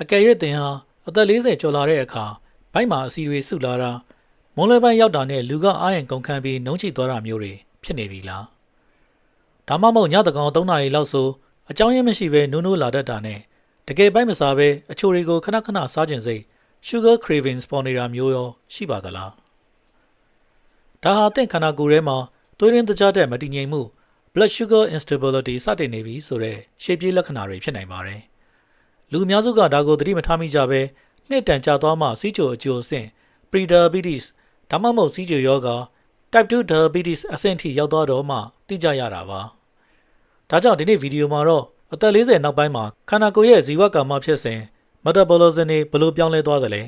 အကယ်၍သင်ဟာအသက်40ကျော်လာတဲ့အခါဘိုက်မှာအစီတွေစုလာတာမွန်းလွဲပိုင်းရောက်တာနဲ့လူကအားရင်ကုန်ခန်းပြီးနှုံးချိသွားတာမျိုးတွေဖြစ်နေပြီလားဒါမှမဟုတ်ညတကောင်3နာရီလောက်ဆိုအကြောင်းရင်းမရှိဘဲနိုးနိုးလာတတ်တာနဲ့တကယ်ဘိုက်မစားဘဲအချိုတွေကိုခဏခဏစားခြင်းစိတ် sugar cravings ပေါ်နေတာမျိုးရောရှိပါသလားဒါဟာသင်ခန္ဓာကိုယ်ထဲမှာသွေးရင်းတကြားတဲ့မတည်ငြိမ်မှု blood sugar instability စတင်နေပြီဆိုတဲ့ရှေ့ပြေးလက္ခဏာတွေဖြစ်နိုင်ပါတယ်လူအများစုကဒါကိုသတိမထားမိကြဘဲနှစ်တန်ကြာသွားမှစီးချိုအကျိုးအဆင့် pre-diabetes ဒါမှမဟုတ်စီးချိုယောဂ type 2 diabetes အဆင့်ထိရောက်သွားတော့မှသိကြရတာပါဒါကြောင့်ဒီနေ့ဗီဒီယိုမှာတော့အသက်40နောက်ပိုင်းမှာခန္ဓာကိုယ်ရဲ့ဇီဝကာမဖြစ်စဉ် metabolism တွေဘယ်လိုပြောင်းလဲသွားသလဲ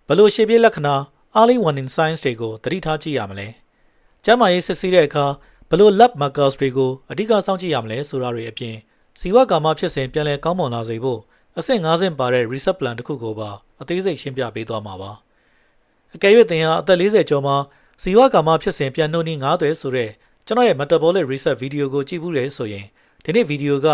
ဘယ်လိုရှေ့ပြေးလက္ခဏာ early warning signs တွေကိုသတိထားကြည့်ရမလဲကျန်းမာရေးစစ်ဆေးတဲ့အခါဘယ်လို lab markers တွေကိုအဓိကစောင့်ကြည့်ရမလဲဆိုတာတွေအပြင်ဇီဝကာမဖြစ်စဉ်ပြန်လည်ကောင်းမွန်လာစေဖို့အဆင့်5ဆင့်ပါတဲ့ reset plan တစ်ခုကိုပါအသေးစိတ်ရှင်းပြပေးသွားမှာပါအကယ်၍သင်ဟာအသက်40ကျော်မှာဇီဝကာမဖြစ်စဉ်ပြန်နှုတ်နည်း9သွဲဆိုတဲ့ကျွန်တော်ရဲ့ metabolic reset ဗီဒီယိုကိုကြည့်ဘူးတယ်ဆိုရင်ဒီနေ့ဗီဒီယိုက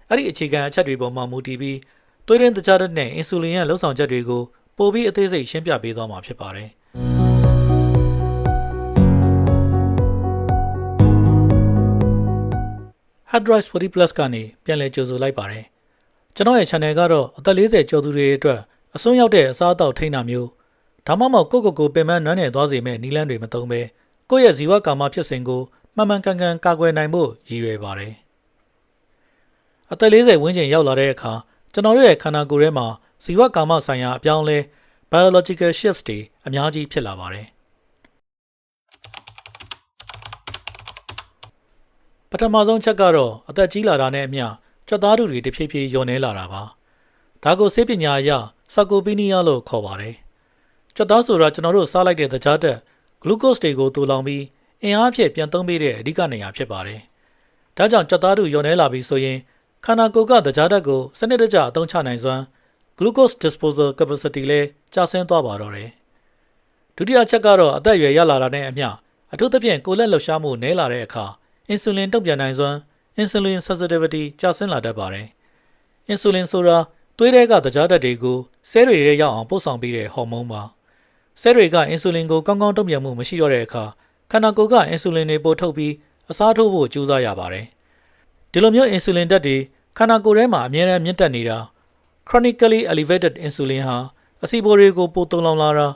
အဲ့ဒီအခြေခံအချက်တွေပေါ်မှာမူတည်ပြီးသွေးရင်းတကြားတဲ့အင်ဆူလင်ရဲ့လှုပ်ဆောင်ချက်တွေကိုပိုပြီးအသေးစိတ်ရှင်းပြပေးသွားမှာဖြစ်ပါတယ်Hardrice 40 Plus ကနေပြန်လည်ကြိုဆိုလိုက်ပါတယ်ကျွန်တော်ရဲ့ channel ကတော့အသက်40ကျော်သူတွေအတွက်အစွန်းရောက်တဲ့အစားအသောက်ထိန်းတာမျိုးဒါမှမဟုတ်ကိုပင်ပန်းနွမ်းနယ်သွားစေမဲ့နည်းလမ်းတွေမသုံးဘဲကိုယ့်ရဲ့ဇီဝကာမဖြစ်စဉ်ကိုမှန်မှန်ကန်ကန်ကာကွယ်နိုင်ဖို့ရည်ရွယ်ပါတယ်အသက်40ဝန်းကျင်ရောက်လာတဲ့အခါကျွန်တော်တို့ရဲ့ခန္ဓာကိုယ်ထဲမှာဇီဝကာမဆိုင်ရာအပြောင်းအလဲ biological shifts တွေအများကြီးဖြစ်လာပါတယ်ပထမဆုံးချက်ကတော့အသက်ကြီးလာတာနဲ့အမျှကြွက်သားဓာတ်တွေတဖြည်းဖြည်းလျော့နေလာတာပါဒါကိုဆေးပညာအရဆာကိုပီနီးယားလို့ခေါ်ပါတယ်ကြွက်သားဆိုတာကျွန်တော်တို့စားလိုက်တဲ့သကြားဓာတ်ဂလူးကို့စ်တွေကိုတူလောင်ပြီးအင်အားဖြင့်ပြန်သုံးပေးတဲ့အဓိကနေရာဖြစ်ပါတယ်ဒါကြောင့်ကြွက်သားဓာတ်လျော့နေလာပြီဆိုရင်ခန္ဓာကိုယ်ကသကြားဓာတ်ကိုစနစ်တကျအသုံးချနိုင်စွမ်း glucose disposal capacity လည်းကျဆင်းသွားပါတော့တယ်ဒုတိယချက်ကတော့အသက်အရွယ်ရလာတာနဲ့အမျှအထူးသဖြင့်ကိုယ်လက်လှုပ်ရှားမှုနည်းလာတဲ့အခါအင်ဆူလင်တုံ့ပြန်နိုင်စွမ်း insulin sensitivity ကျဆင်းလာတတ်ပါတယ်အင်ဆူလင်ဆိုတာသွေးထဲကသကြားဓာတ်တွေကိုဆဲတွေထဲရောက်အောင်ပို့ဆောင်ပေးတဲ့ဟော်မုန်းပါဆဲတွေကအင်ဆူလင်ကိုကောင်းကောင်းတုံ့ပြန်မှုမရှိတော့တဲ့အခါခန္ဓာကိုယ်ကအင်ဆူလင်တွေပို့ထုတ်ပြီးအစားထိုးဖို့ကြိုးစားရပါတယ်ဒီလိုမျိုးအင်ဆူလင်ဓာတ်တွေခန္ဓာကိုယ်ထဲမှာအမြဲတမ်းမြင့်တက်နေတာ chronically elevated insulin ဟာအဆီပိုတွေကိုပိုတုံလောင်လာတာ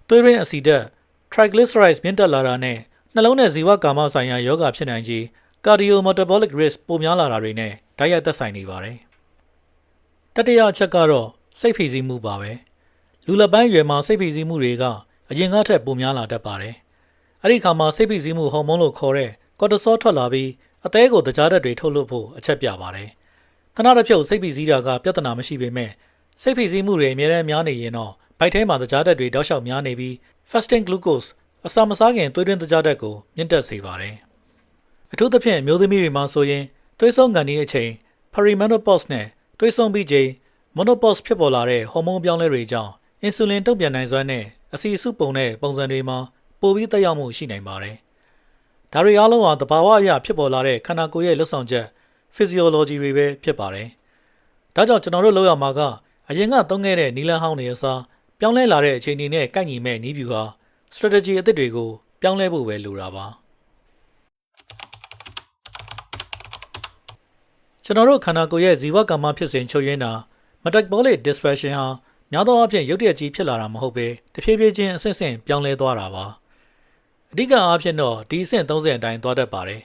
သွေးရင်းအဆီဓာတ် triglycerides မြင့်တက်လာတာနဲ့နှလုံးနဲ့ဇီဝကာမဆိုင်ရာယောဂဖြစ်နိုင်ခြေ cardiometabolic risk ပိုများလာတာတွေနဲ့တိုက်ရိုက်သက်ဆိုင်နေပါတယ်တတိယအချက်ကတော့စိတ်ဖိစီးမှုပါပဲလူလက်ပိုင်းရွယ်မှာစိတ်ဖိစီးမှုတွေကအရင်ကထက်ပိုများလာတတ်ပါတယ်အဲ့ဒီခါမှာစိတ်ဖိစီးမှုဟော်မုန်းလို့ခေါ်တဲ့ cortisol ထွက်လာပြီးအသည်းကိုသကြားဓာတ်တွေထုတ်လွှတ်ဖို့အချက်ပြပါတယ်ခဏတစ်ဖြုတ်စိတ်ဖိစီးတာကပြဿနာမရှိပေမဲ့စိတ်ဖိစီးမှုတွေအများနဲ့များနေရင်တော့ဗိုက်ထဲမှာသကြားဓာတ်တွေတောက်လျှောက်များနေပြီး fasting glucose အစာမစားခင်သွေးတွင်းသကြားဓာတ်ကိုမြင့်တက်စေပါတယ်အထူးသဖြင့်မျိုးသမီးတွေမှာဆိုရင်သွေးဆုံးကန်ဒီအချိန် perimenopause နဲ့သွေးဆုံးပြီးချိန် menopause ဖြစ်ပေါ်လာတဲ့ဟော်မုန်းပြောင်းလဲတွေကြောင့်အင်ဆူလင်တုံ့ပြန်နိုင်စွမ်းနဲ့အဆီစုပုံတဲ့ပုံစံတွေမှာပိုပြီးသက်ရောက်မှုရှိနိုင်ပါတယ်ဒါတွေအားလုံးဟာသဘာဝအရဖြစ်ပေါ်လာတဲ့ခန္ဓာကိုယ်ရဲ့လှုပ်ဆောင်ချက် physiology တွေပဲဖြစ်ပါတယ်ဒါကြောင့်ကျွန်တော်တို့လုပ်ရမှာကအရင်ကသုံးခဲ့တဲ့နီလန်ဟောင်းတွေအစားပြောင်းလဲလာတဲ့အခြေအနေနဲ့ကိုက်ညီမဲ့နည်းဗျူဟာ strategy အသစ်တွေကိုပြောင်းလဲဖို့ပဲလိုတာပါကျွန်တော်တို့ခန္ဓာကိုယ်ရဲ့ဇီဝကာမဖြစ်စဉ်ချုပ်ရင်းတာ metabolic dysfunction ဟာများသောအားဖြင့်ရုတ်တရက်ကြီးဖြစ်လာတာမဟုတ်ပဲတဖြည်းဖြည်းချင်းအဆင့်ဆင့်ပြောင်းလဲသွားတာပါအဓိကအားဖြင့်တော့ဒီအဆင့်30အတိုင်းသွားတတ်ပါတယ်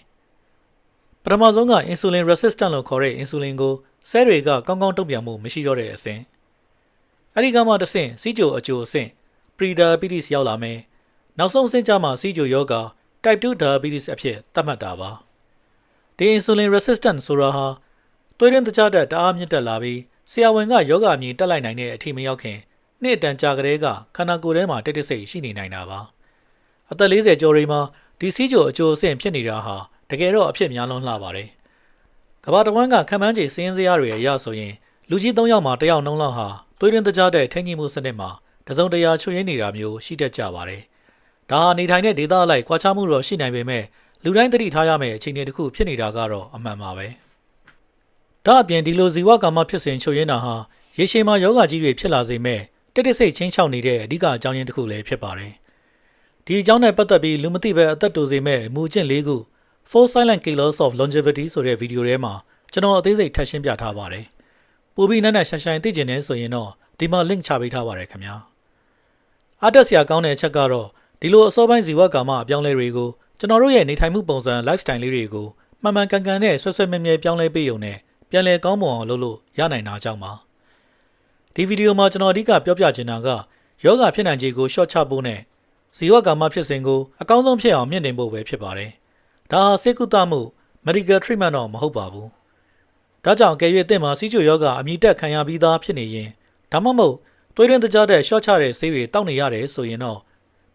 ပထမဆုံးက insulin resistant လို့ခေါ်တဲ့ insulin ကိုဆဲတွေကကောင်းကောင်းတုံ့ပြန်မှုမရှိတော့တဲ့အဆင့်အဲဒီကမှတစ်ဆင့်စီးချိုအကျိုးအဆင့် pre-diabetes ရောက်လာမယ်နောက်ဆုံးအဆင့်ကျမှစီးချိုယောဂ type 2 diabetes အဖြစ်သတ်မှတ်တာပါဒီ insulin resistant ဆိုတာဟာသွေးရင်းတကြားဓာတ်တအားမြင့်တက်လာပြီးဆရာဝန်ကယောဂအမြင်တက်လိုက်နိုင်တဲ့အထိမရောက်ခင်နှစ်အတန်ကြာကလေးကခန္ဓာကိုယ်ထဲမှာတိတ်တိတ်ဆိတ်ရှိနေနိုင်တာပါအသက်40ကျော်တွေမှာဒီစီးချိုအကျိုးအဆင့်ဖြစ်နေတာဟာတကယ်တော့အဖြစ်များလွန်းလှပါတယ်ကမ္ဘာတစ်ဝန်းကခံမှန်းခြေစင်းစရာတွေအရဆိုရင်လူကြီး3ယောက်မှာ1ယောက်နှုန်းလောက်ဟာသွေးရင်းတကြားတဲ့ထိန်းကြီးမှုစနစ်မှာတစုံတရာချွတ်ရင်းနေတာမျိုးရှိတတ်ကြပါတယ်ဒါဟာနေထိုင်တဲ့ဒေသအလိုက်ကွာခြားမှုတော့ရှိနိုင်ပေမဲ့လူတိုင်းသတိထားရမယ့်အခြေအနေတစ်ခုဖြစ်နေတာကတော့အမှန်ပါပဲဒါအပြင်ဒီလိုဇီဝကာမဖြစ်စဉ်ချုပ်ရင်းတာဟာရ ရေရှည်မှာယောဂကြီးတွေဖြစ်လာစေမဲ့တက်တက်စိတ်ချင်းချောက်နေတဲ့အဓိကအကြောင်းရင်းတစ်ခုလည်းဖြစ်ပါတယ်။ဒီအကြောင်းနဲ့ပတ်သက်ပြီးလူမသိပဲအသက်တိုစေမဲ့မူကျင့်၄ခု Four Silent Killers of Longevity ဆိုတဲ့ဗီဒီယိုထဲမှာကျွန်တော်အသေးစိတ်ထပ်ရှင်းပြထားပါတယ်။ပိုပြီးနက်နက်ရှိုင်သိကျင်နေဆိုရင်တော့ဒီမှာ link ချပေးထားပါတယ်ခင်ဗျာ။အားတက်စရာကောင်းတဲ့အချက်ကတော့ဒီလိုအစောပိုင်းဇီဝကာမအပြောင်းလဲတွေကိုကျွန်တော်တို့ရဲ့နေထိုင်မှုပုံစံ lifestyle လေးတွေကိုမှန်မှန်ကန်ကန်နဲ့ဆွဆွမြဲမြဲပြောင်းလဲပေးုံနဲ့ပြန်လည်ကောင်းမွန်အောင်လုပ်လို့ရနိုင်တာကြောင့်ပါဒီဗီဒီယိုမှာကျွန်တော်အဓိကပြောပြချင်တာကယောဂဖြစ်နိုင်ခြေကိုရှော့ချဖို့နဲ့ဇီဝကာမဖြစ်စဉ်ကိုအကောင်းဆုံးဖြစ်အောင်မြင့်တင်ဖို့ပဲဖြစ်ပါတယ်ဒါဟာဆေးကုသမှု medical treatment တော့မဟုတ်ပါဘူးဒါကြောင့်ကယ်၍အသင့်မှာစီးချိုယောဂအမြင့်တက်ခံရပြီးသားဖြစ်နေရင်ဒါမှမဟုတ်သွေးရင်းတကြားတဲ့ရှော့ချတဲ့ဆေးတွေတောက်နေရတယ်ဆိုရင်တော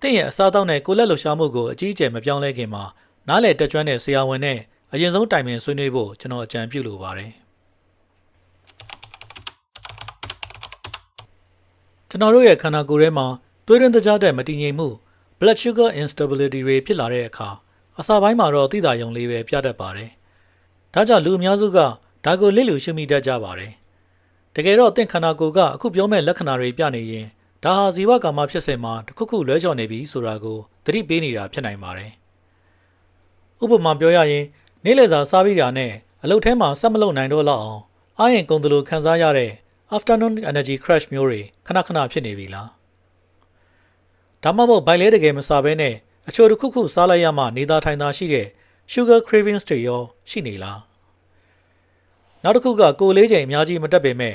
့တင့်ရဲ့အစားအသောက်နဲ့ကိုယ်လက်လှူရှားမှုကိုအကြီးအကျယ်မပြောင်းလဲခင်မှာနားလည်တက်ကြွတဲ့ဆရာဝန်နဲ့အရင်ဆုံးတိုင်ပင်ဆွေးနွေးဖို့ကျွန်တော်အကြံပြုလိုပါတယ်ကျွန်တော်တို့ရဲ့ခန္ဓာကိုယ်ထဲမှာသွေးရင်းတကြားတဲ့မတည်ငြိမ်မှု blood sugar instability တွေဖြစ်လာတဲ့အခါအစာပိုင်းမှာတော့သိသာရုံလေးပဲပြတတ်ပါတယ်ဒါကြောင့်လူအများစုကဒါကိုလစ်လျူရှုမိတတ်ကြပါတယ်တကယ်တော့အသင်ခန္ဓာကိုယ်ကအခုပြောမဲ့လက္ခဏာတွေပြနေရင်ဒါဟာဇီဝကာမဖြစ်စဉ်မှာတစ်ခုခုလွဲချော်နေပြီဆိုတာကိုသတိပေးနေတာဖြစ်နိုင်ပါတယ်ဥပမာပြောရရင်နေ့လည်စာစားပြီးတာနဲ့အလုပ်ထဲမှာဆက်မလုပ်နိုင်တော့လောက်အောင်အားရင်ကုန်သလိုခံစားရတဲ့ afternoon energy crash မျိုးတွေခဏခဏဖြစ်နေပြီလားဒါမှမဟုတ်ဘိုင်လဲတကယ်မစားဘဲနဲ့အချို့တစ်ခုခုစားလိုက်ရမှနေသားထိုင်သာရှိတဲ့ sugar cravings တွေရောရှိနေလားနောက်တစ်ခုကကိုယ်လေးချိန်အများကြီးမတက်ပေမဲ့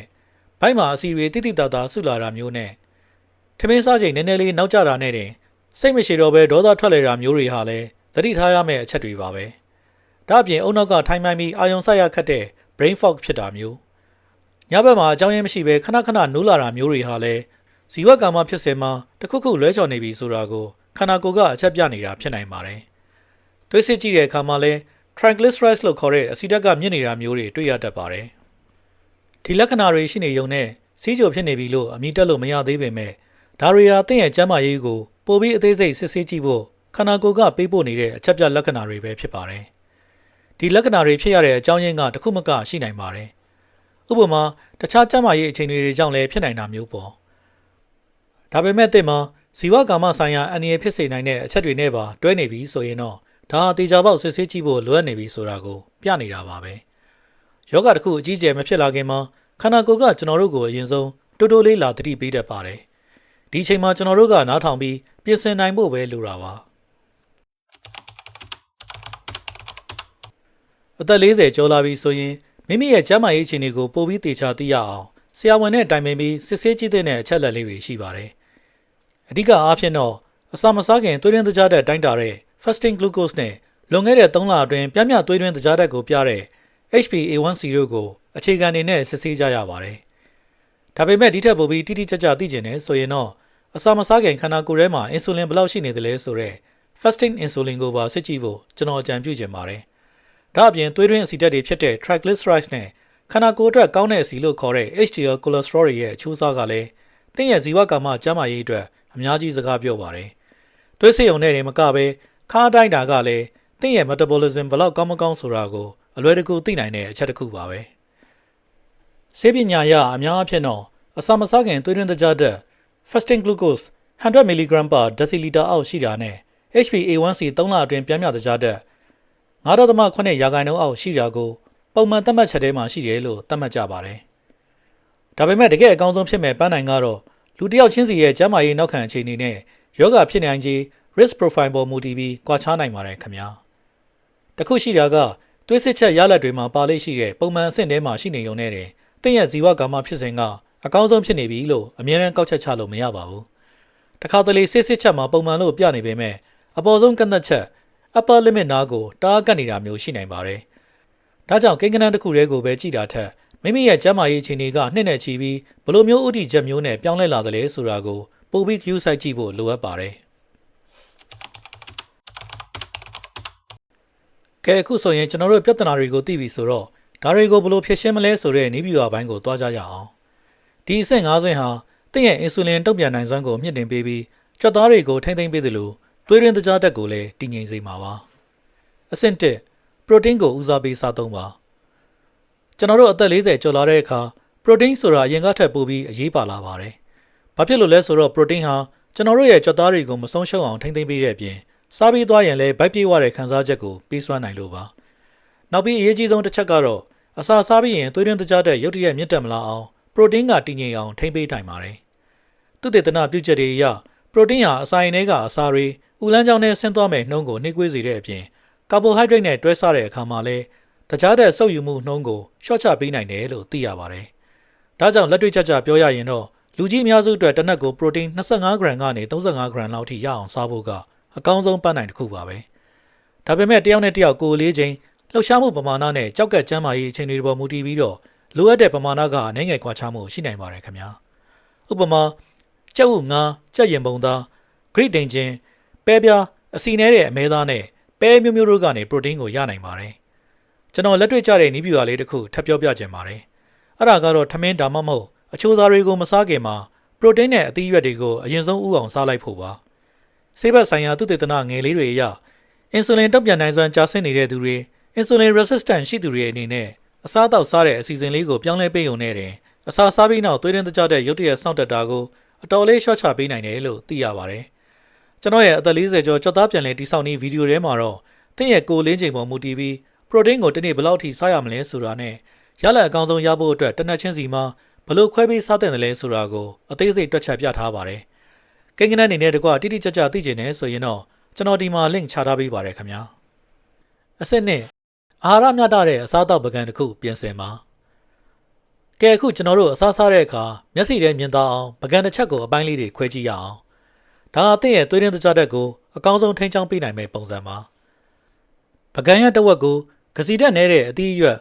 ဘိုက်မှာအစီတွေတိတိတသာဆုလာတာမျိုးနဲ့ထမင်းစားချိန်နည်းနည်းလေးနောက်ကျတာနဲ့တင်စိတ်မရှိတော့ပဲဒေါသထွက်လေတာမျိုးတွေဟာလည်းသတိထားရမယ့်အချက်တွေပါပဲဒါအပြင်အုံနောက်ကထိုင်မှန်ပြီးအာယုံဆိုင်ရခတ်တဲ့ brain fog ဖြစ်တာမျိုးညဘက်မှာအကြောင်းရင်းမရှိဘဲခဏခဏနိုးလာတာမျိုးတွေဟာလည်းဇီဝကာမဖြစ်စဉ်မှာတစ်ခုခုလွဲချော်နေပြီဆိုတာကိုခန္ဓာကိုယ်ကအချက်ပြနေတာဖြစ်နိုင်ပါတယ်တွေးစစ်ကြည့်တဲ့အခါမှာလည်း triglycerides လို့ခေါ်တဲ့အဆီဓာတ်ကမြင့်နေတာမျိုးတွေတွေ့ရတတ်ပါတယ်ဒီလက္ခဏာတွေရှိနေုံနဲ့စီးချိုဖြစ်နေပြီလို့အမိတက်လို့မရသေးပေမဲ့ဒါတွေဟာသင်ရဲ့ကျန်းမာရေးကိုပိုပြီးအသေးစိတ်စစ်ဆေးကြည့်ဖို့ခန္ဓာကိုယ်ကပေးပို့နေတဲ့အချက်ပြလက္ခဏာတွေပဲဖြစ်ပါတယ်ဒီလက္ခဏာတွေဖြစ်ရတဲ့အကြောင်းရင်းကတစ်ခုမကရှိနိုင်ပါတယ်ဥပမာတခြားကျန်းမာရေးအခြေအနေတွေကြောင့်လည်းဖြစ်နိုင်တာမျိုးပေါ့ဒါပေမဲ့သင်မှာဇီဝကာမဆိုင်ရာအန္တရာယ်ဖြစ်စေနိုင်တဲ့အချက်တွေနဲ့ပါတွဲနေပြီဆိုရင်တော့ဒါဟာတေချာပေါက်စစ်ဆေးကြည့်ဖို့လိုအပ်နေပြီဆိုတာကိုပြနေတာပါပဲယောဂတစ်ခုအကြီးအကျယ်မဖြစ်လာခင်မှာခန္ဓာကိုယ်ကကျွန်တော်တို့ကိုအရင်ဆုံးတိုးတိုးလေးလာသတိပေးတတ်ပါတယ်ဒီချိန်မှာကျွန်တော်တို့ကနားထောင်ပြီးပြင်ဆင်နိုင်ဖို့ပဲလိုတာပါအသက်40ကျော်လာပြီဆိုရင်မိမိရဲ့ကျန်းမာရေးအခြေအနေကိုပိုပြီးသေချာသိရအောင်ဆရာဝန်နဲ့တိုင်ပင်ပြီးစစ်ဆေးကြည့်တဲ့အချက်လက်လေးတွေရှိပါတယ်အဓိကအားဖြင့်တော့အစာမစားခင်သွေးရင်းတကြားဓာတ်တိုင်းတာတဲ့ fasting glucose နဲ့လွန်ခဲ့တဲ့3လအတွင်းပြင်းပြသွေးရင်းတကြားဓာတ်ကိုပြတဲ့ HbA1c တို့ကိုအခြေခံအနေနဲ့စစ်ဆေးကြရပါတယ်ဒါပေမဲ့ဒီထက်ပိုပြီးတိတိကျကျသိကျင်နေဆိုရင်တော့အစာမစားခင်ခန္ဓာကိုယ်ထဲမှာအင်ဆူလင်ဘယ်လောက်ရှိနေသလဲဆိုတော့ fasting insulin ကိုပါစစ်ကြည့်ဖို့ကျွန်တော်အကြံပြုချင်ပါတယ်ဒါအပြင်သွေးရင်းအဆီဓာတ်တွေဖြစ်တဲ့ triglycerides နဲ့ခန္ဓာကိုယ်အတွက်ကောင်းတဲ့အဆီလို့ခေါ်တဲ့ HDL cholesterol တွေရဲ့အချိုးအစားကလည်းသင်ရဲ့ဇီဝကာမကျန်းမာရေးအတွက်အများကြီးစကားပြောပါတယ်သွေးစစ်ုံနဲ့တင်မကပဲခါးတိုင်းတာကလည်းသင်ရဲ့ metabolism ဘယ်လောက်ကောင်းမကောင်းဆိုတာကိုအလွယ်တကူသိနိုင်တဲ့အချက်တစ်ခုပါပဲဆေးပညာရအများအပြားတော့အစာမစားခင်သွေးရင်းတကြားဓာတ် fasting glucose 100 mg per deciliter အောက်ရှိတာနဲ့ HbA1c 3လအတွင်းပြင်းပြတကြားဓာတ်9.8 ရာခိုင်နှုန်းအောက်ရှိတာကိုပုံမှန်သတ်မှတ်ချက်ထဲမှာရှိတယ်လို့သတ်မှတ်ကြပါတယ်ဒါပေမဲ့တကယ်အကောင်းဆုံးဖြစ်မဲ့ပန်းနိုင်ကတော့လူတစ်ယောက်ချင်းစီရဲ့ကျန်းမာရေးနောက်ခံအခြေအနေနဲ့ယောဂဖြစ်နိုင်ခြေ risk profile ပေါ်မူတည်ပြီးကွာခြားနိုင်ပါတယ်ခင်ဗျာတခုရှိတာကသွေးစစ်ချက်ရလဒ်တွေမှာပါလိမ့်ရှိတဲ့ပုံမှန်အဆင့်ထဲမှာရှိနေုံနဲ့တင်သင်ရဲ့ဇီဝကာမဖြစ်စဉ်ကအကောင်းဆုံးဖြစ်နေပြီလို့အမြဲတမ်းကောက်ချက်ချလို့မရပါဘူးတခါတလေစစ်ချက်မှာပုံမှန်လို့ပြနေပေမဲ့အပေါ်ဆုံးကန့်သက်ချက် upper limit နားကိုတားကပ်နေတာမျိုးရှိနိုင်ပါတယ်ဒါကြောင့်ကိန်းဂဏန်းတစ်ခုတည်းကိုပဲကြည့်တာထက်မိမိရဲ့ကျန်းမာရေးအခြေအနေကနှစ်နဲ့ချီပြီးဘယ်လိုမျိုးဥတီချက်မျိုးနဲ့ပြောင်းလဲလာသလဲဆိုတာကိုပိုပြီး view စိုက်ကြည့်ဖို့လိုအပ်ပါတယ်ကဲအခုဆိုရင်ကျွန်တော်တို့ပြဿနာတွေကိုသိပြီဆိုတော့ဒါတွေကိုဘယ်လိုဖြေရှင်းမလဲဆိုတဲ့နည်းဗျူဟာပိုင်းကိုသွားကြရအောင်ဒီအဆင့်5ဆင့်ဟာသင်ရဲ့အင်ဆူလင်တုံ့ပြန်နိုင်စွမ်းကိုမြင့်တင်ပေးပြီးကြွက်သားတွေကိုထိမ့်သိမ်းပေးသလိုသွေးရင်းတကြားဓာတ်ကိုလည်းတည်ငြိမ်စေမှာပါအဆင့်1ပရိုတင်းကိုဦးစားပေးစားသုံးပါကျွန်တော်တို့အသက်40ကျော်လာတဲ့အခါပ protein ဆိုတာအရင်ကထက်ပိုပြီးအရေးပါလာပါတယ်။ဘာဖြစ်လို့လဲဆိုတော့ protein ဟာကျွန်တော်တို့ရဲ့ကြွက်သားတွေကိုမဆုံးရှုံးအောင်ထိန်းသိမ်းပေးတဲ့အပြင်စားပြီးသွားရင်လည်းဗိုက်ပြေးသွားတဲ့ခံစားချက်ကိုပေးစွမ်းနိုင်လို့ပါ။နောက်ပြီးအရေးကြီးဆုံးတစ်ချက်ကတော့အစာစားပြီးရင်သွေးတွင်းတကြားတဲ့ရုပ်တရက်မြင့်တက်မလာအောင် protein ကတည်ငြိမ်အောင်ထိန်းပေးနိုင်ပါတယ်။သုတေသနပြုချက်တွေအရ protein ဟာအစာအိမ်တွေကအစာတွေဥလန်းကြောင်းနဲ့ဆင်းသွားမဲ့နှုန်းကိုနှိကွေးစေတဲ့အပြင် carbohydrate နဲ့တွဲစားတဲ့အခါမှာလည်းတကြားတဲ့ဆုပ်ယူမှုနှုန်းကိုလျှော့ချပေးနိုင်တယ်လို့သိရပါတယ်။ဒါကြောင့်လက်တွေ့ကျကျပြောရရင်တော့လူကြီးအများစုအတွက်တစ်နက်ကို protein 25 gram ကနေ35 gram လောက်ထိရအောင်စားဖို့ကအကောင်းဆုံးပန်းနိုင်တစ်ခုပါပဲ။ဒါပေမဲ့တယောက်နဲ့တယောက်ကိုယ်လေးချင်းလှုပ်ရှားမှုပမာဏနဲ့ကြောက်ကက်ကျန်းမာရေးအခြေအနေတွေပေါ်မူတည်ပြီးတော့လိုအပ်တဲ့ပမာဏကအနည်းငယ်ကွာခြားမှုရှိနိုင်ပါတယ်ခင်ဗျာ။ဥပမာကြက်ဥငါးကြက်ရင်ပုံသား Great Dane ပဲပြားအစီနဲ့တဲ့အမဲသားနဲ့ပဲမျိုးမျိုးတို့ကနေ protein ကိုရနိုင်ပါတယ်။ကျွန်တော်လက်တွေ့ကျတဲ့နည်းဗျူဟာလေးတစ်ခုထပ်ပြောပြချင်ပါတယ်။အဲ့ဒါကတော့ထမင်းဒါမှမဟုတ်အချိုးစားတွေကိုမစားခင်မှာ protein နဲ့အသီးရွက်တွေကိုအရင်ဆုံးဥအောင်စားလိုက်ဖို့ပါ။ဆေးဘက်ဆိုင်ရာသုတေသနငယ်လေးတွေအရ insulin တုံ့ပြန်နိုင်စွမ်းကျဆင်းနေတဲ့သူတွေ insulin resistant ရှိသူတွေအနေနဲ့အစားအသောက်စားတဲ့အစီအစဉ်လေးကိုပြောင်းလဲပေးုံနဲ့တင်အစာစားပြီးနောက်သွေးတွင်းတကြားတဲ့ရုပ်တရက်စောင့်တက်တာကိုအတော်လေးရှော့ချပေးနိုင်တယ်လို့သိရပါတယ်။ကျွန်တော်ရဲ့အသက်40ကျော်ကြွက်သားပြန်လည်တိစောက်နည်းဗီဒီယိုထဲမှာတော့သင်ရဲ့ကိုယ်လင်းချိန်ပေါ်မူတည်ပြီး protein ကိုတစ်နေ့ဘယ်လောက်ထိစားရမလဲဆိုတာနဲ့ရလဒ်အကောင်းဆုံးရဖို့အတွက်တစ်နက်ချင်းစီမှာဘယ်လိုခွဲပြီးစားသင့်တယ်လဲဆိုတာကိုအသေးစိတ်တွက်ချက်ပြထားပါတယ်။ကိန်းဂဏန်းအနေနဲ့တကွတိတိကျကျသိချင်တယ်ဆိုရင်တော့ကျွန်တော်ဒီမှာ link ချထားပေးပါတယ်ခင်ဗျာ။အစစ်နဲ့အာဟာရမျှတတဲ့အစားအသောက်ပကံတစ်ခုပြင်ဆင်ပါ။ကဲအခုကျွန်တော်တို့အစားစားတဲ့အခါမျက်စိထဲမြင်သာအောင်ပကံတစ်ချက်ကိုအပိုင်းလေးတွေခွဲကြည့်ရအောင်။ဒါအသင့်ရဲ့သွေးရင်းတကြားတက်ကိုအကောင်းဆုံးထိန်းချောင်းပေးနိုင်မယ့်ပုံစံပါ။ပကံရဲ့တစ်ဝက်ကိုကစီတက်နေတဲ့အသီးအရွက်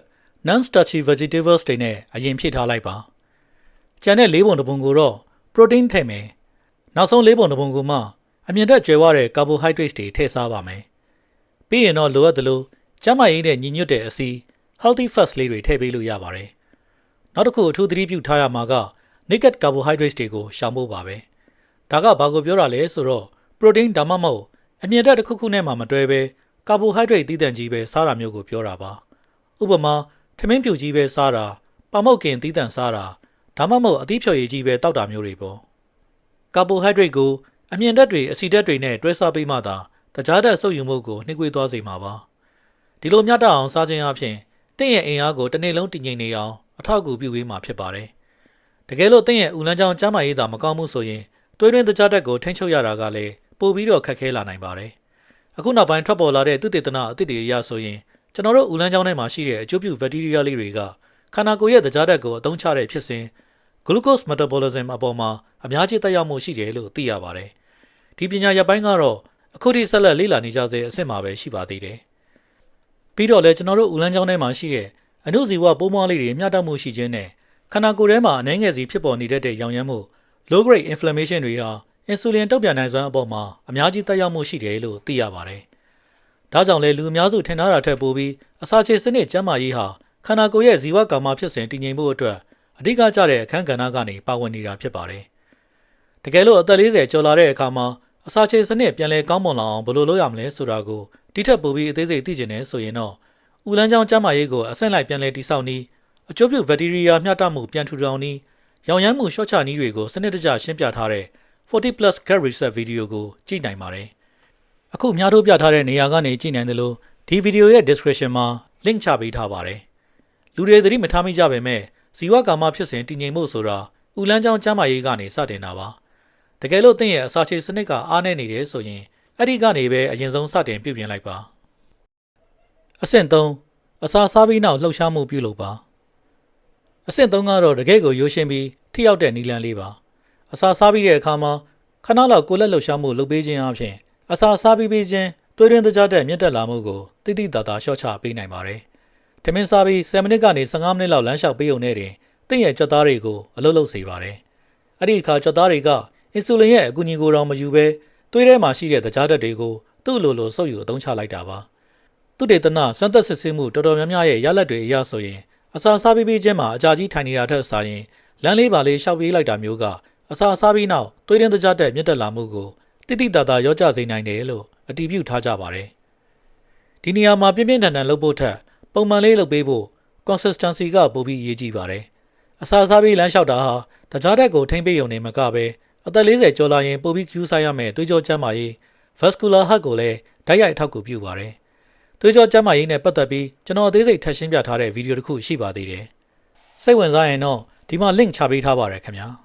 non-starchy vegetables တွေနဲ့အရင်ဖြည့်ထားလိုက်ပါ။ကျန်တဲ့၄ပုံတစ်ပုံကိုတော့ protein ထည့်မယ်။နောက်ဆုံး၄ပုံတစ်ပုံကိုမှအမြင့်တက်ကျွဲဝတဲ့ carbohydrates တွေထည့်စားပါမယ်။ပြီးရင်တော့လိုအပ်သလိုကျန်းမာရေးနဲ့ညီညွတ်တဲ့အစီ healthy fats လေးတွေထည့်ပေးလို့ရပါတယ်။နောက်တစ်ခုအထူးသတိပြုထားရမှာက naked carbohydrates တွေကိုရှောင်ဖို့ပါပဲ။ဒါကဘာကိုပြောတာလဲဆိုတော့ protein ဒါမှမဟုတ်အမြင့်တက်တစ်ခုခုနဲ့မှမတွဲပဲ carbohydrate သီးသန့်ကြီးပဲစားတာမျိုးကိုပြောတာပါ။ဥပမာထမင်းဖြူကြီးပဲစားတာပါမုတ်ကင်သီးသန့်စားတာဒါမှမဟုတ်အသီးဖြော်ရည်ကြီးပဲတောက်တာမျိုးတွေပေါ့။ carbohydrate ကိုအမြင့်တက်တွေအဆီတက်တွေနဲ့တွဲစားပေးမှသာတကြားတက်ဆုပ်ယူမှုကိုနှိကွေးသွားစေမှာပါ။ဒီလိုမျှတအောင်စားခြင်းအပြင်တင့်ရဲ့အင်အားကိုတစ်နေ့လုံးတည်ငြိမ်နေအောင်အထောက်အကူပြုပေးမှာဖြစ်ပါတယ်။တကယ်လို့တင့်ရဲ့ဥလန်းချောင်းကျန်းမာရေးသာမကောင်းမှုဆိုရင်သွေးတွင်းတကြားတက်ကိုထိန်းချုပ်ရတာကလည်းပိုပြီးတော့ခက်ခဲလာနိုင်ပါတယ်။အခုနောက်ပိုင်းထွက်ပေါ်လာတဲ့သုတေသနအသစ်တွေအရဆိုရင်ကျွန်တော်တို့ဥလန်းချောင်းထဲမှာရှိတဲ့အကျိုးပြုဘက်တီးရီးယားလေးတွေကခန္ဓာကိုယ်ရဲ့တကြားတက်ကိုအသုံးချတဲ့ဖြစ်စဉ် glucose metabolism အပေါ်မှာအများကြီးသက်ရောက်မှုရှိတယ်လို့သိရပါတယ်။ဒီပညာရပ်ပိုင်းကတော့အခုထိဆက်လက်လေ့လာနေကြဆဲအဆင့်မှာပဲရှိပါသေးတယ်။ပြီးတော့လည်းကျွန်တော်တို့ဥလန်းချောင်းထဲမှာရှိတဲ့အနုဇီဝပိုးမွှားလေးတွေမျှတမှုရှိခြင်းနဲ့ခန္ဓာကိုယ်ထဲမှာအနှဲငယ်စီဖြစ်ပေါ်နေတဲ့ရောင်ရမ်းမှု low grade inflammation တွေဟာအင်ဆူလင်တုံ့ပြန်နိုင်စွမ်းအပေါ်မှာအများကြီးသက်ရောက်မှုရှိတယ်လို့သိရပါတယ်။ဒါကြောင့်လည်းလူအများစုထင်ထားတာထက်ပိုပြီးအစာချေစနစ်ကျန်းမာရေးဟာခန္ဓာကိုယ်ရဲ့ဇီဝကာမဖြစ်စဉ်တည်ငြိမ်မှုအတွက်အဓိကကျတဲ့အခန်းကဏ္ဍကနေပါဝင်နေတာဖြစ်ပါတယ်။တကယ်လို့အသက်40ကျော်လာတဲ့အခါမှာအစာချေစနစ်ပြန်လည်ကောင်းမွန်လာအောင်ဘယ်လိုလုပ်ရမလဲဆိုတာကိုဒီထက်ပိုပြီးအသေးစိတ်သိချင်တယ်ဆိုရင်တော့ဥလန်းချောင်းကျန်းမာရေးကိုအဆင့်လိုက်ပြန်လည်တည်ဆောက်နည်းအကျိုးပြုဘက်တီးရီးယားမျှတမှုပြန်ထူထောင်နည်းရောင်ရမ်းမှုရှော့ချနည်းတွေကိုစနစ်တကျရှင်းပြထားတဲ့ 40+ get reset ဗီဒီယိုကိုကြည့်နိုင်ပါတယ်။အခုများတို့ပြထားတဲ့နေရာကနေကြည့်နိုင်တယ်လို့ဒီဗီဒီယိုရဲ့ description မှာ link ချပေးထားပါတယ်။လူတွေသတိမထားမိကြပေမဲ့ဇီဝကာမဖြစ်စဉ်တည်ငြိမ်မှုဆိုတာဥလန်းချောင်းကျန်းမာရေးကနေစတင်တာပါ။တကယ်လို့သင်ရဲ့အစာချေစနစ်ကအားနည်းနေတယ်ဆိုရင်အဲ့ဒီကနေပဲအရင်ဆုံးစတင်ပြုပြင်လိုက်ပါ။အဆင့်3အစာစားပြီးနောက်လှုပ်ရှားမှုပြုလုပ်ပါ။အဆင့်3ကတော့တကယ်ကိုရိုးရှင်းပြီးထိရောက်တဲ့နည်းလမ်းလေးပါ။အစာစားပြီးတဲ့အခါမှာခဏလောက်ကိုယ်လက်လှုပ်ရှားမှုလုပ်ပေးခြင်းအပြင်အစာစားပြီးခြင်းသွေးရင်းတကြားတဲ့မြင့်တက်လာမှုကိုတိတိတသာရှော့ချပေးနိုင်ပါတယ်။ထမင်းစားပြီး10မိနစ်ကနေ15မိနစ်လောက်လမ်းလျှောက်ပေးုံနဲ့တင်သင်ရဲ့ကြွက်သားတွေကိုအလုပ်လုပ်စေပါတယ်။အဲ့ဒီအခါကြွက်သားတွေကအင်ဆူလင်ရဲ့အကူအညီကိုတော့မယူဘဲသွေးထဲမှာရှိတဲ့တကြားတက်တွေကိုသူ့လိုဆုပ်ယူအသုံးချလိုက်တာပါ။သူတေသနစမ်းသပ်စစ်ဆေးမှုတော်တော်များများရဲ့ရလဒ်တွေအရဆိုရင်အစာစားပြီးခြင်းမှာအကြာကြီးထိုင်နေတာထက်စာရင်လမ်းလေးပါလေးရှောက်ပြေးလိုက်တာမျိုးကအစာစားပြီးနောက်သွေးရင်းတကြားတက်မြင့်တက်လာမှုကိုတိတိတသာရောကျစေနိုင်တယ်လို့အတည်ပြုထားကြပါတယ်။ဒီနေရာမှာပြင်းပြင်းထန်ထန်လုပ်ဖို့ထက်ပုံမှန်လေးလုပ်ပေးဖို့ consistency ကပိုပြီးအရေးကြီးပါတယ် အစာစားပြီးလမ်းလျှောက်တာဟာတကြားတက်ကိုထိမ့်ပေးုံနေမှာကပဲအသက်40ကျော်လာရင်ပိုပြီးကျူးစားရမယ်သွေးကြောကျန်းမာရေး vascular heart ကိုလည်းဓာတ်ရိုက်အထောက်အကူပြုပါတယ်။သွေးကြောကျန်းမာရေးနဲ့ပတ်သက်ပြီးကျွန်တော်အသေးစိတ်ထပ်ရှင်းပြထားတဲ့ဗီဒီယိုတစ်ခုရှိပါသေးတယ်။စိတ်ဝင်စားရင်တော့ဒီမှာ link ချပေးထားပါရခင်ဗျာ။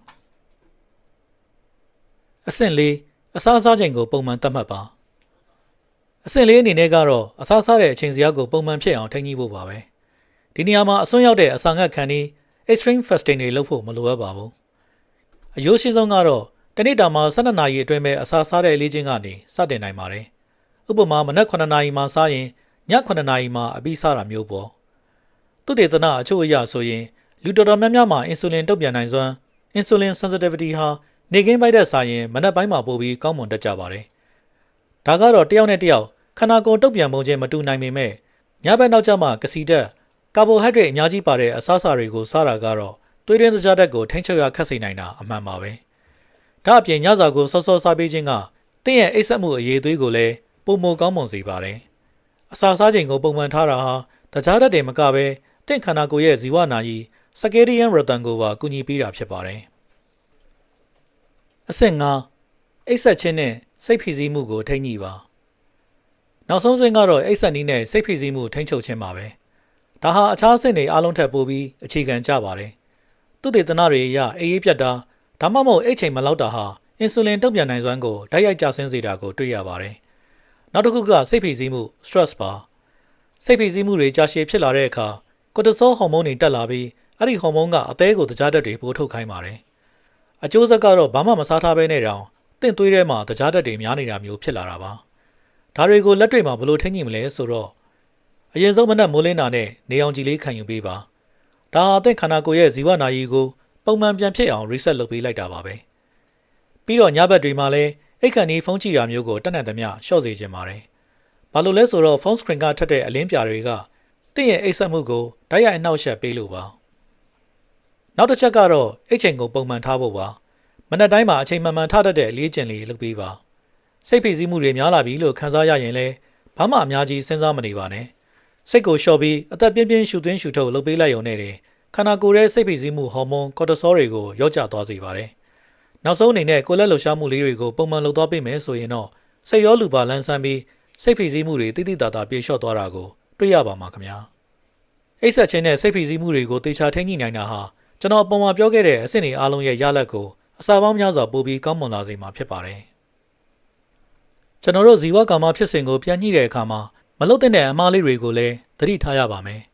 အဆင့်၄အစားအစာချိန်ကိုပုံမှန်သတ်မှတ်ပါ။အဆင့်၄အနေနဲ့ကတော့အစားစားတဲ့အချိန်စရာကိုပုံမှန်ဖြစ်အောင်ထိန်းညှိဖို့ပါပဲ။ဒီနေရာမှာအစွန်းရောက်တဲ့အစာငတ်ခံပြီး extreme fasting တွေလုပ်ဖို့မလိုအပ်ပါဘူး။အယိုးရှိဆုံးကတော့တနေ့တာမှာ12နာရီအတွင်းပဲအစာစားတဲ့လေ့ကျင့်ကနေစတင်နိုင်ပါတယ်။ဥပမာမနက်9နာရီမှာစားရင်ည9နာရီမှာအပြီးစားတာမျိုးပေါ့။သုတေသနအချို့အရဆိုရင်လူတော်တော်များများမှာအင်ဆူလင်တုံ့ပြန်နိုင်စွမ်း insulin sensitivity ဟာနေကင်းပိုက်တဲ့စားရင်မနက်ပိုင်းမှာပိုပြီးကောင်းမွန်တတ်ကြပါတယ်။ဒါကတော့တယောက်နဲ့တယောက်ခန္ဓာကိုယ်တုံ့ပြန်ပုံချင်းမတူနိုင်ပေမဲ့ညဘက်နောက်ကျမှကစီဓာတ်ကာဘိုဟိုက်ဒရိတ်အများကြီးပါတဲ့အစားအစာတွေကိုစားတာကတော့သွေးတွင်းသကြားဓာတ်ကိုထိန်းချုပ်ရခက်စေနိုင်တာအမှန်ပါပဲ။ဒါအပြင်ညစာကိုစောစောစားပေးခြင်းကတင့်ရဲ့အိပ်စက်မှုအရေးသွေးကိုလည်းပုံမကောင်းမွန်စေပါတယ်။အစာစားချိန်ကိုပုံမှန်ထားတာဟာသကြားဓာတ်တွေမကပဲတင့်ခန္ဓာကိုယ်ရဲ့ဇီဝနာရီစကေရီယန်ရတန်ကိုပါကူညီပေးတာဖြစ်ပါတယ်။အဆင့်၅အိပ်စက်ခြင်းနဲ့စိတ်ဖိစီးမှုကိုထိန်းညှိပါ။နောက်ဆုံးဆင့်ကတော့အိပ်စက်နည်းနဲ့စိတ်ဖိစီးမှုထိန်းချုပ်ခြင်းပါပဲ။ဒါဟာအခြားအဆင့်တွေအားလုံးထက်ပိုပြီးအခြေခံကျပါတယ်။သုတေသနတွေအရအေးအေးပြတ်တာဒါမှမဟုတ်အိတ်ချိန်မလောက်တာဟာအင်ဆူလင်တုံ့ပြန်နိုင်စွမ်းကိုဓာတ်ရိုက်ကျဆင်းစေတာကိုတွေ့ရပါတယ်။နောက်တစ်ခုကစိတ်ဖိစီးမှု stress ပါ။စိတ်ဖိစီးမှုတွေကြာရှည်ဖြစ်လာတဲ့အခါကို်တီဆိုဟော်မုန်းတွေတက်လာပြီးအဲ့ဒီဟော်မုန်းကအသေးကိုတကြားဓာတ်တွေပိုထုတ်ခိုင်းပါတယ်။အကျိုးဆက်ကတော့ဘာမှမစားထားဘဲနဲ့တောင်တင့်သွေးထဲမှာတကြားဓာတ်တွေများနေတာမျိုးဖြစ်လာတာပါ။ဒါတွေကိုလက်တွေ့မှာဘယ်လိုထိန်းညှိမလဲဆိုတော့အရင်ဆုံးမနက်မိုးလင်းတာနဲ့နေအောင်ကြည်လေးခံယူပေးပါ။ဒါဟာအသင့်ခန္ဓာကိုယ်ရဲ့ဇီဝနာရီကိုပုံမှန်ပြန်ဖြစ်အောင် reset လုပ်ပေးလိုက်တာပါပဲ။ပြီးတော့ညဘက်တွေမှာလည်းအိတ်ခန့်ဒီဖုန်းကြည့်တာမျိုးကိုတက်နိုင်သမျှရှော့စေချင်ပါတယ်။ဘာလို့လဲဆိုတော့ဖုန်း screen ကထက်တဲ့အလင်းပြာတွေကတင့်ရဲ့အိတ်ဆက်မှုကိုဓာတ်ရိုက်အနှောက်အယှက်ပေးလို့ပါ။နောက်တစ်ချက်ကတော့အိတ်ချိန်ကိုပုံမှန်ထားဖို့ပါ။မနက်တိုင်းမှာအချိန်မှန်မှန်ထားတတ်တဲ့အလေးကျင့်လေးလုပ်ပေးပါ။စိတ်ဖိစီးမှုတွေများလာပြီလို့ခံစားရရင်လည်းဘာမှအများကြီးစဉ်းစားမနေပါနဲ့။စိတ်ကိုလျှော့ပြီးအသက်ပြင်းပြင်းရှူသွင်းရှူထုတ်လုပ်ပေးလိုက်ရုံနဲ့ခန္ဓာကိုယ်ရဲ့စိတ်ဖိစီးမှုဟော်မုန်းကော်တီဆိုတွေကိုရော့ကျသွားစေပါတယ်။နောက်ဆုံးအနေနဲ့ကိုယ်လက်လှုပ်ရှားမှုလေးတွေကိုပုံမှန်လုပ်သွားပေးမယ်ဆိုရင်တော့စိတ်ရောလူပါလန်းဆန်းပြီးစိတ်ဖိစီးမှုတွေတိတိတသာပြေလျှော့သွားတာကိုတွေ့ရပါမှာခင်ဗျာ။အိပ်စက်ခြင်းနဲ့စိတ်ဖိစီးမှုတွေကိုတေချာထိန်းညှိနိုင်တာဟာကျွန်တော်အပေါ်မှာပြောခဲ့တဲ့အဆင့်တွေအားလုံးရဲ့ရလဒ်ကိုအစာပေါင်းများစွာပိုပြီးကောင်းမွန်လာစေမှာဖြစ်ပါတယ်။ကျွန်တော်တို့ဇီဝကာမဖြစ်စဉ်ကိုပြန်ညှိတဲ့အခါမှာမလုပ်တဲ့အမှားလေးတွေကိုလည်းသတိထားရပါမယ်။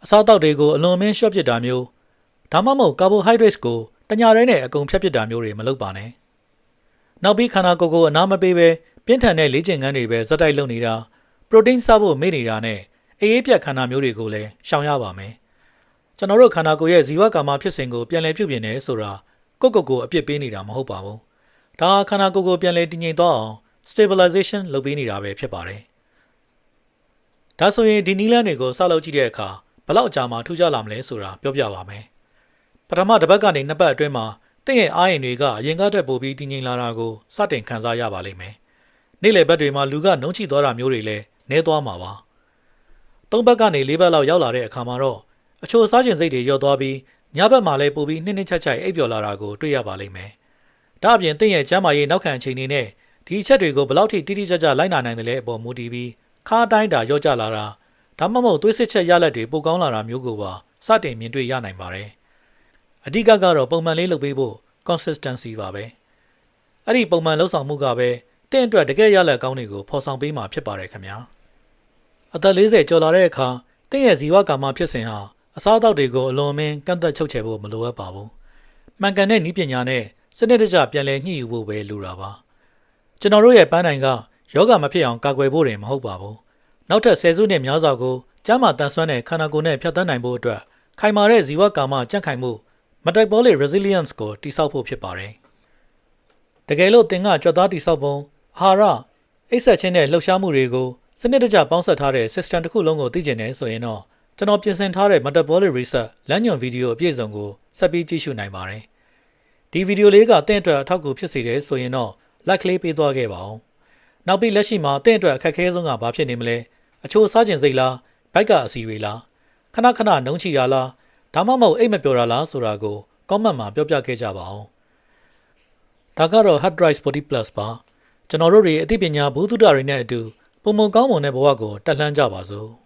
အစာတောက်တွေကိုအလွန်အမင်းရှော့ပစ်တာမျိုးဒါမှမဟုတ်ကာဘိုဟိုက်ဒရိတ်ကိုတညာရဲနဲ့အကုန်ဖြတ်ပစ်တာမျိုးတွေမလုပ်ပါနဲ့။နောက်ပြီးခန္ဓာကိုယ်ကိုအနာမပေးပဲပြင်းထန်တဲ့လေ့ကျင့်ခန်းတွေပဲဇက်တိုက်လုပ်နေတာပရိုတင်းစားဖို့မေ့နေတာနဲ့အေးအေးပြတ်ခန္ဓာမျိုးတွေကိုလည်းရှောင်ရပါမယ်။ကျွန်တော်တို့ခန္ဓာကိုယ်ရဲ့ဇီဝကာမဖြစ်စဉ်ကိုပြန်လည်ပြုပြင်နေဆိုတာကိုအပြစ်ပေးနေတာမဟုတ်ပါဘူး။ဒါခန္ဓာကိုယ်ကိုပြန်လည်တည်ငြိမ်သွားအောင် stabilization လုပ်ပေးနေတာပဲဖြစ်ပါတယ်။ဒါဆိုရင်ဒီနည်းလမ်းတွေကိုစလုပ်ကြည့်တဲ့အခါဘယ်လောက်အကြာမှထူးခြားလာမလဲဆိုတာပြောပြပါမယ်။ပထမတစ်ပတ်ကနေနှစ်ပတ်အတွင်းမှာတင့်ရဲ့အားရင်တွေကအရင်ကတည်းကပိုပြီးတည်ငြိမ်လာတာကိုစတင်ခံစားရပါလိမ့်မယ်။နေ့လယ်ဘက်တွေမှာလူကနှုံးချိသွားတာမျိုးတွေလည်းနည်းသွားမှာပါ။သုံးဘက်ကနေလေးဘက်လောက်ရောက်လာတဲ့အခါမှာတော့အချို့စားခြင်းစိတ်တွေလျော့သွားပြီးညဘက်မှာလည်းပိုပြီးနှိမ့်နှိမ့်ချက်ချက်အိပ်ပျော်လာတာကိုတွေ့ရပါလိမ့်မယ်။ဒါအပြင်တင့်ရဲ့ကျန်းမာရေးနောက်ခံအချိန်တွေနဲ့ဒီအချက်တွေကိုဘယ်လောက်ထိတိတိကျကျလိုက်နာနိုင်တယ်လဲအပေါ်မူတည်ပြီးခါတိုင်းတာရော့ကျလာတာဒါမှမဟုတ်သွေးစစ်ချက်ရလက်တွေပိုကောင်းလာတာမျိုးကိုပါစတင်မြင်တွေ့ရနိုင်ပါတယ်။အဓိကကတော့ပုံမှန်လေးလုပ်ပေးဖို့ consistency ပါပဲ။အဲ့ဒီပုံမှန်လှုပ်ဆောင်မှုကပဲတင့်အတွက်တကယ်ရလက်ကောင်းတွေကိုဖော်ဆောင်ပေးမှာဖြစ်ပါတယ်ခင်ဗျာ။အသက်40ကျော်လာတဲ့အခါတင့်ရဲ့ဇီဝကာမဖြစ်စဉ်ဟာအစားအသောက်တွေကိုအလွန်အမင်းကန့်သက်ချုပ်ချယ်ဖို့မလိုအပ်ပါဘူး။မှန်ကန်တဲ့နည်းပညာနဲ့စနစ်တကျပြန်လည်ညှိယူဖို့ပဲလိုတာပါ။ကျွန်တော်တို့ရဲ့ပန်းတိုင်ကယောဂမဖြစ်အောင်ကာကွယ်ဖို့တင်မဟုတ်ပါဘူး။နောက်ထပ်10စုနှစ်များစွာကိုကျန်းမာတန်ဆွမ်းတဲ့ခန္ဓာကိုယ်နဲ့ဖြတ်သန်းနိုင်ဖို့အတွက်ခိုင်မာတဲ့ဇီဝကာမကြန့်ခိုင်မှု metabolic resilience ကိုတည်ဆောက်ဖို့ဖြစ်ပါတယ်။တကယ်လို့သင်ကကြွက်သားတည်ဆောက်ပုံအာဟာရအိပ်စက်ခြင်းနဲ့လှုပ်ရှားမှုတွေကိုစနစ်တကျပေါင်းစပ်ထားတဲ့ system တစ်ခုလုံးကိုသိကျင်နေဆိုရင်တော့ကျွန်တော်ပြင်ဆင်ထားတဲ့ metabolic research လမ်းညွှန်ဗီဒီယိုအပြည့်စုံကိုဆက်ပြီးကြည့်ရှုနိုင်ပါတယ်။ဒီဗီဒီယိုလေးကသင်အတွက်အထောက်အကူဖြစ်စေတယ်ဆိုရင်တော့ like လေးပေးသွားခဲ့ပါဦး။နောက်ပြီးလက်ရှိမှာသင်အတွက်အခက်အခဲဆုံးကဘာဖြစ်နေမလဲ။အချို့စားကျင်စိတ်လား၊ဘိုက်ကအစီတွေလား၊ခဏခဏနှုံးချီတာလား ဒါမှမဟုတ်အိတ်မပြောတာလားဆိုတာကိုကောမန့်မှာပြောပြခဲ့ကြပါအောင်ဒါကတော့ Hard Drive 40 Plus ပါကျွန်တော်တို့တွေအသိပညာဘူးသုဒ္ဓတွေနဲ့အတူပုံမကောင်းမွန်တဲ့ဘဝကိုတက်လှမ်းကြပါစို့